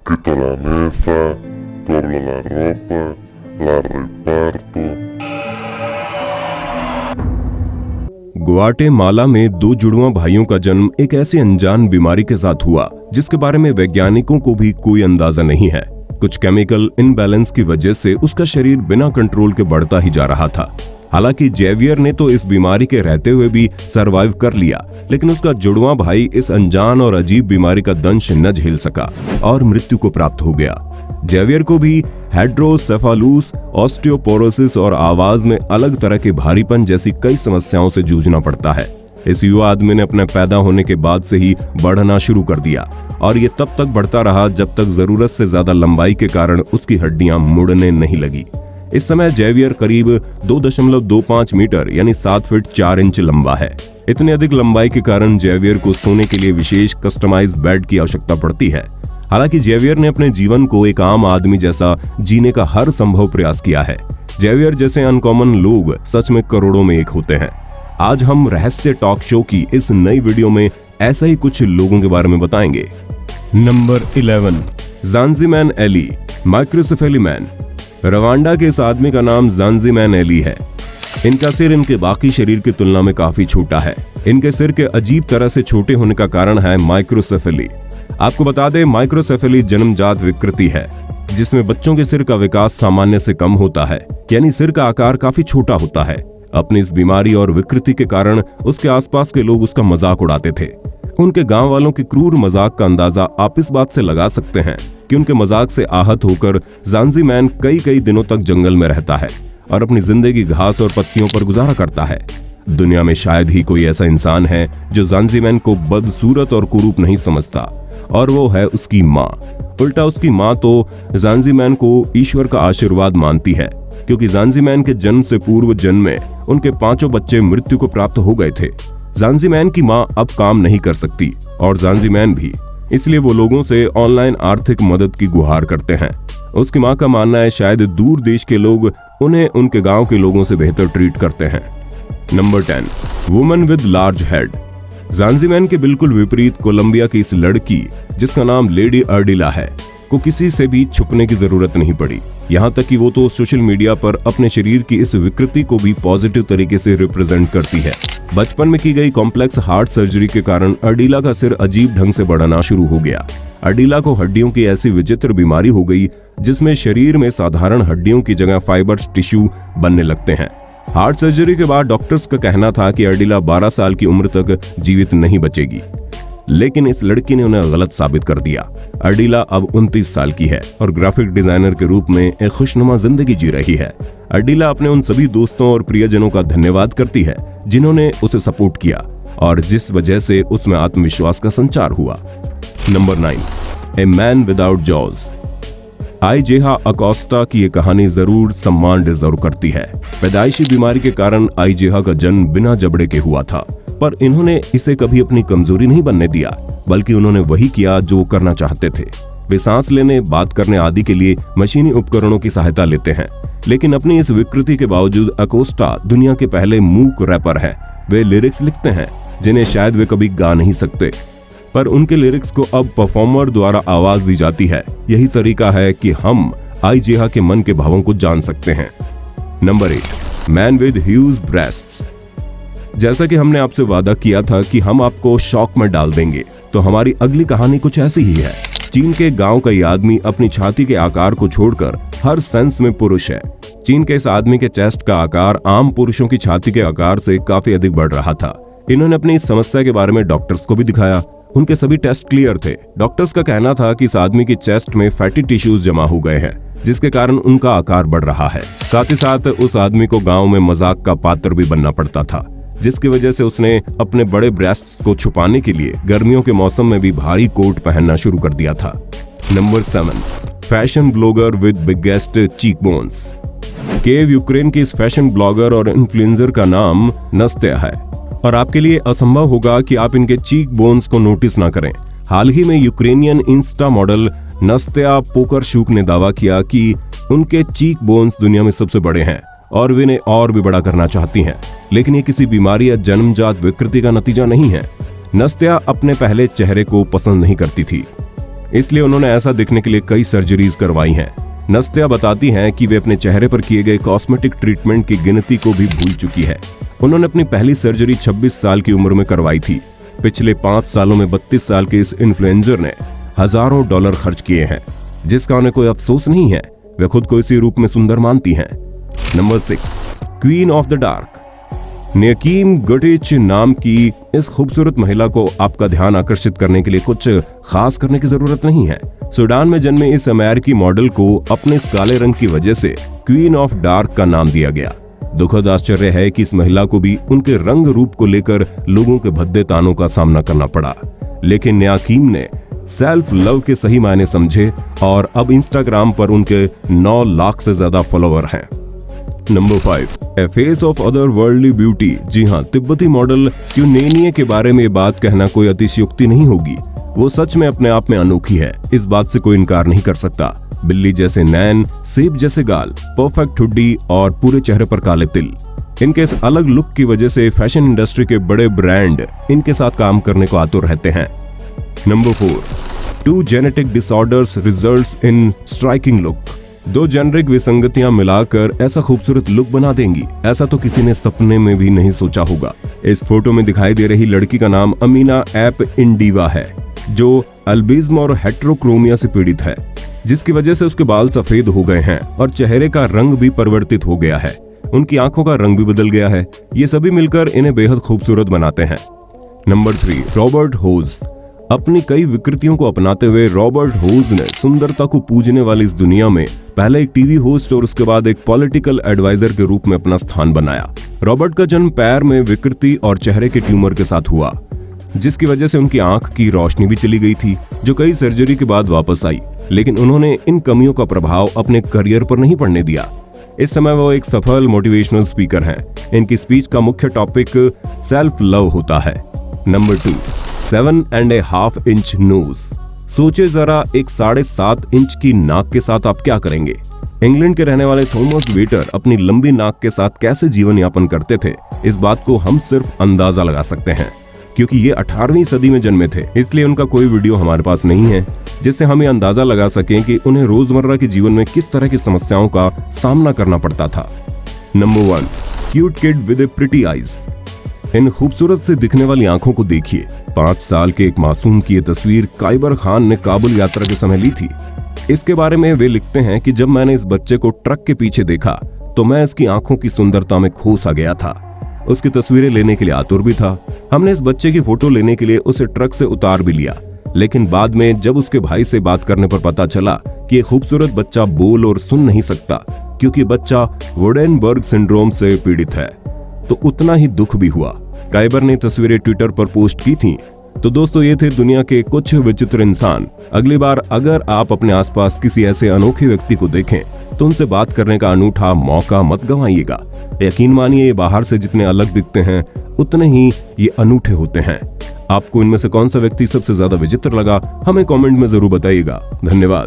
quito la mesa, doblo la ropa, la reparto। Guatemala में दो जुड़वा भाइयों का जन्म एक ऐसी अनजान बीमारी के साथ हुआ जिसके बारे में वैज्ञानिकों को भी कोई अंदाजा नहीं है। कुछ केमिकल इनबैलेंस की वजह से उसका शरीर बिना कंट्रोल के बढ़ता ही जा रहा था। हालांकि जेवियर ने तो इस बीमारी के रहते हुए भी सरवाइव कर लिया, लेकिन उसका जुड़वा भाई इस अनजान और अजीब बीमारी का दंश न झेल सका और मृत्यु को प्राप्त हो गया। जेवियर को भी हाइड्रोसेफालूस, ऑस्टियोपोरोसिस और आवाज में अलग तरह के भारीपन जैसी कई समस्याओं से जूझना पड़ता है। इस युवा आदमी ने अपने पैदा होने के बाद से ही बढ़ना शुरू कर दिया और ये तब तक बढ़ता रहा जब तक जरूरत से ज्यादा लंबाई के कारण उसकी हड्डियां मुड़ने नहीं लगी। इस समय जेवियर करीब 2.25 मीटर यानी 7 फीट 4 इंच लंबा है। इतनी अधिक लंबाई के कारण जेवियर को सोने के लिए विशेष कस्टमाइज्ड बेड की आवश्यकता पड़ती है। हालांकि जेवियर ने अपने जीवन को एक आम आदमी जैसा जीने का हर संभव प्रयास किया है। जेवियर जैसे अनकॉमन लोग सच में करोड़ों में एक होते हैं। आज हम रहस्य टॉक शो की इस नई वीडियो में ऐसे ही कुछ लोगों के बारे में बताएंगे। Number 11, Zanzimann Ellie, microcephaly man. Rwanda के इस आदमी का नाम ज़ांज़ीमैन एली है। इनका सिर इनके बाकी शरीर की तुलना में काफी छोटा है। इनके सिर के अजीब तरह से छोटे होने का कारण है माइक्रोसेफेली। आपको बता दें, माइक्रोसेफेली जन्मजात विकृति है जिसमें बच्चों के सिर का विकास सामान्य से कम होता है, यानी सिर का आकार काफी छोटा होता है। अपनी इस बीमारी और विकृति के कारण उसके आसपास के लोग उसका मजाक उड़ाते थे। उनके गांव वालों के क्रूर मजाक का अंदाजा आप इस बात से लगा सकते हैं कि उनके मजाक से आहत होकर ज़ांज़ीमैन कई दिनों तक जंगल में रहता है और अपनी जिंदगी घास और पत्तियों पर गुजारा करता है। दुनिया में शायद ही कोई ऐसा इंसान है जो ज़ांज़ीमैन को बदसूरत और कुरूप नहीं समझता, और वो है उसकी माँ। उल्टा उसकी माँ तो ज़ांज़ीमैन को ईश्वर का आशीर्वाद मानती है, क्योंकि ज़ांज़ीमैन के जन्म से पूर्व जन्म में उनके 5 बच्चे मृत्यु को प्राप्त हो गए थे। ज़ांज़ीमैन की माँ अब काम नहीं कर सकती और ज़ांज़ीमैन भी, इसलिए वो लोगों से ऑनलाइन आर्थिक मदद की गुहार करते हैं। उसकी माँ का मानना है शायद दूर देश के लोग उन्हें उनके गांव के लोगों से बेहतर ट्रीट करते हैं। Number 10, woman with large head. Zanzimann के बिल्कुल विपरीत कोलंबिया की इस लड़की, जिसका नाम लेडी अर्डिला है, को किसी से भी छुपने की जरूरत नहीं पड़ी। यहाँ तक कि वो तो सोशल मीडिया पर अपने शरीर की इस विकृति को भी पॉजिटिव तरीके से रिप्रेजेंट करती है। बचपन में की गई कॉम्प्लेक्स हार्ट सर्जरी के कारण अर्डिला का सिर अजीब ढंग से बढ़ना शुरू हो गया। अर्डिला को हड्डियों की ऐसी विचित्र बीमारी हो गई जिसमें शरीर में साधारण हड्डियों की जगह फाइबर्स टिश्यू बनने लगते हैं। हार्ट सर्जरी के बाद डॉक्टर्स का कहना था कि अर्डिला 12 साल की उम्र तक जीवित नहीं बचेगी, लेकिन इस लड़की ने उन्हें गलत साबित कर दिया। अर्डिला अब 29 साल की है और ग्राफिक डिजाइनर के रूप में एक खुशनुमा जिंदगी जी रही है। अर्डिला अपने उन सभी दोस्तों और प्रियजनों का धन्यवाद करती है जिन्होंने उसे सपोर्ट किया और जिस वजह से उसमें आत्मविश्वास का संचार हुआ। Number 9, a man without jaws. Isaiah Acosta की ये कहानी जरूर सम्मान डिजर्व करती है। पैदाइशी बीमारी के कारण आइजेहा का जन्म बिना जबड़े के हुआ था, पर इन्होंने इसे कभी अपनी कमजोरी नहीं बनने दिया, बल्कि उन्होंने वही किया जो करना चाहते थे। वे सांस लेने, बात करने आदि के लिए मशीनी उपकरणों की सहायता लेते हैं, लेकिन अपनी इस विकृति के बावजूद अकोस्टा दुनिया के पहले मूक रैपर हैं। वे लिरिक्स लिखते हैं जिन्हें शायद वे कभी गा नहीं सकते, पर उनके लिरिक्स को अब परफॉर्मर द्वारा आवाज दी जाती है। यही तरीका है कि हम आइजेहा के मन के भावों को जान सकते हैं। Number 8, man with huge breasts. जैसा कि हमने आपसे वादा किया था कि हम आपको शॉक में डाल देंगे, तो हमारी अगली कहानी कुछ ऐसी ही है। चीन के गांव का ये आदमी अपनी छाती के आकार को छोड़कर हर सेंस में पुरुष है। चीन के इस आदमी के चेस्ट का आकार आम पुरुषों की छाती के आकार से काफी अधिक बढ़ रहा था। इन्होंने अपनी इस समस्या के बारे में डॉक्टर्स को भी दिखाया। उनके सभी टेस्ट क्लियर थे। डॉक्टर्स का कहना था कि इस आदमी की चेस्ट में फैटी टिश्यूज जमा हो गए हैं, जिसके कारण उनका आकार बढ़ रहा है। साथ ही साथ उस आदमी को गांव में मजाक का पात्र भी बनना पड़ता था, जिसकी वजह से उसने अपने बड़े ब्रेस्ट्स को छुपाने के लिए गर्मियों के मौसम में भी भारी कोट पहनना शुरू कर दिया था। Number 7, fashion blogger with biggest cheek bones. Kyiv Ukraine की इस फैशन ब्लॉगर और इन्फ्लुएंसर का नाम नस्त्या है, और आपके लिए असंभव होगा कि आप इनके चीक बोन्स को नोटिस ना करें। हाल ही में यूक्रेनियन इंस्टा मॉडल नस्त्या पोकरशुक ने दावा किया कि उनके चीक बोन्स दुनिया में सबसे बड़े हैं और वे इन्हें और भी बड़ा करना चाहती हैं, लेकिन ये किसी बीमारी या जन्मजात विकृति का नतीजा नहीं है। नस्त्या अपने पहले चेहरे को पसंद नहीं करती थी। इसलिए उन्होंने ऐसा दिखने के लिए कई सर्जरीज करवाई हैं। नस्तिया बताती हैं कि वे अपने चेहरे पर किए गए कॉस्मेटिक ट्रीटमेंट की गिनती को भी भूल चुकी है। उन्होंने अपनी पहली सर्जरी 26 साल की उम्र में करवाई थी। पिछले 5 सालों में 32 साल के इस इन्फ्लुएंसर ने हजारों डॉलर खर्च किए हैं, जिसका उन्हें कोई अफसोस नहीं है। वे खुद को इसी रूप में सुंदर मानती हैं। Number 6, queen of the dark. Nyakim Gatwech नाम की इस खूबसूरत महिला को आपका ध्यान आकर्षित करने के लिए कुछ खास करने की जरूरत नहीं है। सूडान में जन्मे इस अमेरिकी मॉडल को अपने इस काले रंग की वजह से क्वीन ऑफ डार्क का नाम दिया गया। दुखद आश्चर्य है कि इस महिला को भी उनके रंग रूप को लेकर लोगों के भद्दे तानों का सामना करना पड़ा, लेकिन नेकीम ने सेल्फ लव के सही मायने समझे और अब इंस्टाग्राम पर उनके 9 लाख से ज्यादा फॉलोवर हैं। Number 5, a face of other worldly beauty. जी हाँ, तिब्बती मॉडल क्यूनेनिये के बारे में बात कहना कोई अतिशयोक्ति नहीं होगी। वो सच में अपने आप में अनोखी है, इस बात से कोई इनकार नहीं कर सकता। बिल्ली जैसे नैन, सेब जैसे गाल, परफेक्ट ठुड्डी और पूरे चेहरे पर काले तिल। इनके इस अलग लुक की वजह से फैशन इंडस्ट्री के बड़े ब्रांड इनके साथ काम करने को आतुर रहते हैं। Number 4, 2 genetic disorders results in striking look. 2 generic विसंगतियां मिलाकर ऐसा खूबसूरत लुक बना देंगी, ऐसा तो किसी ने सपने में भी नहीं सोचा होगा। इस फोटो में दिखाई दे रही लड़की का नाम अमीना एप इंडिवा है, जो अल्बिज्म और हेट्रोक्रोमिया से पीड़ित है, जिसकी वजह से उसके बाल सफेद हो गए हैं और चेहरे का रंग भी परिवर्तित हो गया है। उनकी आंखों का रंग भी बदल गया है। ये सभी मिलकर इन्हें बेहद खूबसूरत बनाते हैं। नंबर 3, रॉबर्ट होज। अपनी कई विकृतियों को अपनाते हुए रॉबर्ट होज ने सुंदरता को पूजने वाली इस दुनिया में पहले एक टीवी होस्ट और उसके बाद एक पॉलिटिकल एडवाइजर के रूप में अपना स्थान बनाया। रॉबर्ट का जन्म पैर में विकृति और चेहरे के ट्यूमर के साथ हुआ, जिसकी वजह से उनकी आंख की रोशनी भी चली गई थी, जो कई सर्जरी के बाद वापस आई। लेकिन उन्होंने इन कमियों का प्रभाव अपने करियर पर नहीं पड़ने दिया। इस समय वो एक सफल मोटिवेशनल स्पीकर हैं। इनकी स्पीच का मुख्य टॉपिक सेल्फ लव होता है। Number 2, 7.5 inch nose. सोचे जरा, एक 7.5 इंच की नाक के साथ आप क्या करेंगे? इंग्लैंड के रहने वाले थॉमस वेटर अपनी लंबी नाक के साथ कैसे जीवन यापन करते थे, इस बात को हम सिर्फ अंदाजा लगा सकते हैं, क्योंकि ये 18वीं सदी में जन्मे थे। इसलिए उनका कोई वीडियो हमारे पास नहीं है जिससे हम ये अंदाजा लगा सकें कि उन्हें रोजमर्रा के जीवन में किस तरह की समस्याओं का सामना करना पड़ता था। Number 1, cute kid with a pretty eyes. इन खूबसूरत से दिखने वाली आंखों को देखिए। 5 साल के एक मासूम की ये तस्वीर काइबर खान ने काबुल यात्रा के समय ली थी। इसके बारे में वे लिखते हैं कि जब मैंने इस बच्चे को ट्रक के पीछे देखा तो मैं इसकी आंखों की सुंदरता में खो सा गया था। उसकी तस्वीरें लेने के लिए आतुर भी था। हमने इस बच्चे की फोटो लेने के लिए उसे ट्रक से उतार भी लिया, लेकिन बाद में जब उसके भाई से बात करने पर पता चला कि ये खूबसूरत बच्चा बोल और सुन नहीं सकता क्योंकि बच्चा वुडेनबर्ग सिंड्रोम से पीड़ित है, तो उतना ही दुख भी हुआ। काइबर ने तस्वीरें ट्विटर पर पोस्ट की थी। तो दोस्तों, ये थे दुनिया के कुछ विचित्र इंसान। अगली बार अगर आप अपने आसपास किसी ऐसे अनोखे व्यक्ति को देखें तो उनसे बात करने का अनूठा मौका मत गंवाइएगा। यकीन मानिए, ये बाहर से जितने अलग दिखते हैं उतने ही ये अनूठे होते हैं। आपको इनमें से कौन सा व्यक्ति सबसे ज्यादा विचित्र लगा, हमें कमेंट में जरूर बताइएगा। धन्यवाद।